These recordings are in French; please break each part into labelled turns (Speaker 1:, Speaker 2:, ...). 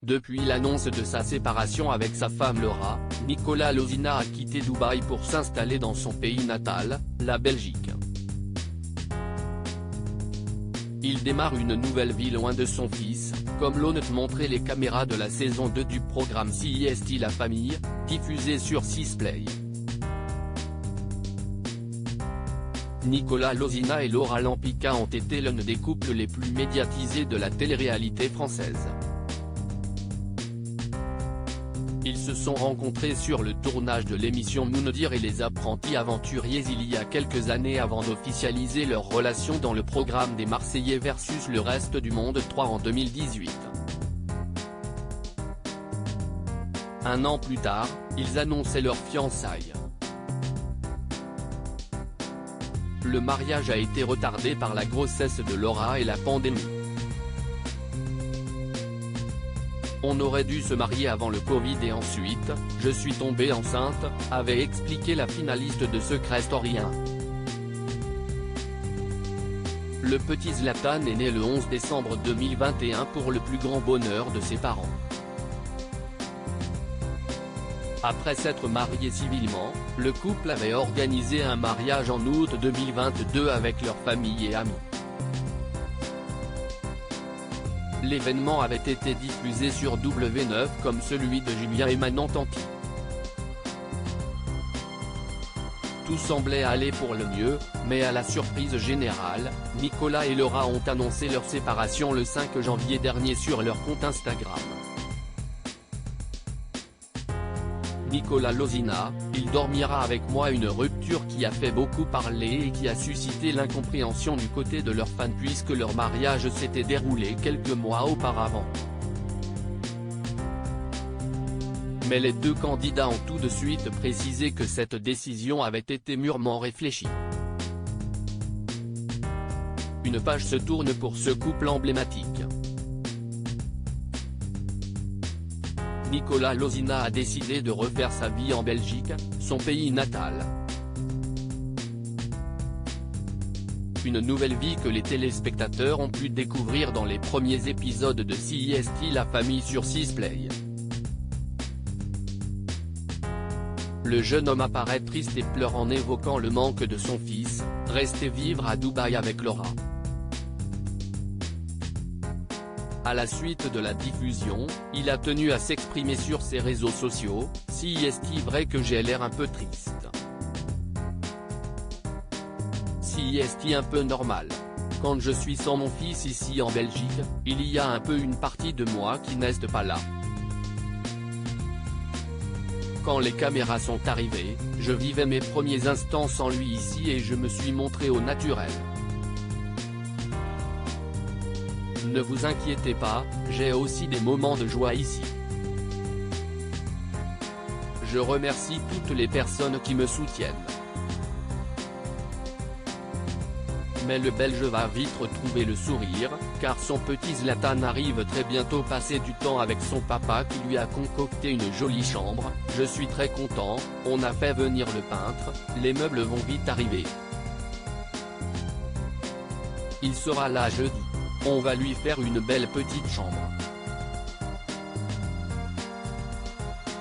Speaker 1: Depuis l'annonce de sa séparation avec sa femme Laura, Nicolas Lozina a quitté Dubaï pour s'installer dans son pays natal, la Belgique. Il démarre une nouvelle vie loin de son fils, comme l'ont montré les caméras de la saison 2 du programme CIST La Famille, diffusé sur 6play. Nicolas Lozina et Laura Lampica ont été l'un des couples les plus médiatisés de la télé-réalité française. Ils se sont rencontrés sur le tournage de l'émission Moundir et les apprentis aventuriers il y a quelques années avant d'officialiser leur relation dans le programme des Marseillais versus le reste du monde 3 en 2018. Un an plus tard, ils annonçaient leur fiançailles. Le mariage a été retardé par la grossesse de Laura et la pandémie. On aurait dû se marier avant le Covid et ensuite, je suis tombée enceinte, avait expliqué la finaliste de Secret Story 1. Le petit Zlatan est né le 11 décembre 2021 pour le plus grand bonheur de ses parents. Après s'être marié civilement, le couple avait organisé un mariage en août 2022 avec leur famille et amis. L'événement avait été diffusé sur W9 comme celui de Julien et Manon Tanti. Tout semblait aller pour le mieux, mais à la surprise générale, Nicolas et Laura ont annoncé leur séparation le 5 janvier dernier sur leur compte Instagram. Nicolas Lozina, il dormira avec moi, une rupture qui a fait beaucoup parler et qui a suscité l'incompréhension du côté de leurs fans puisque leur mariage s'était déroulé quelques mois auparavant. Mais les deux candidats ont tout de suite précisé que cette décision avait été mûrement réfléchie. Une page se tourne pour ce couple emblématique. Nicolas Lozina a décidé de refaire sa vie en Belgique, son pays natal. Une nouvelle vie que les téléspectateurs ont pu découvrir dans les premiers épisodes de CIST La Famille sur 6play. Le jeune homme apparaît triste et pleure en évoquant le manque de son fils, resté vivre à Dubaï avec Laura. À la suite de la diffusion, il a tenu à s'exprimer sur ses réseaux sociaux, « CIST vrai que j'ai l'air un peu triste. CIST un peu normal. Quand je suis sans mon fils ici en Belgique, il y a un peu une partie de moi qui n'est pas là. Quand les caméras sont arrivées, je vivais mes premiers instants sans lui ici et je me suis montré au naturel. Ne vous inquiétez pas, j'ai aussi des moments de joie ici. Je remercie toutes les personnes qui me soutiennent. Mais le Belge va vite retrouver le sourire, car son petit Zlatan arrive très bientôt passer du temps avec son papa qui lui a concocté une jolie chambre. Je suis très content, on a fait venir le peintre, les meubles vont vite arriver. Il sera là jeudi. On va lui faire une belle petite chambre.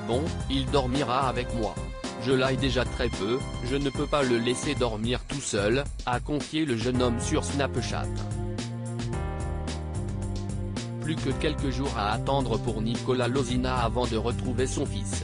Speaker 1: Bon, il dormira avec moi. Je l'aille déjà très peu, je ne peux pas le laisser dormir tout seul, a confié le jeune homme sur Snapchat. Plus que quelques jours à attendre pour Nicolas Lozina avant de retrouver son fils.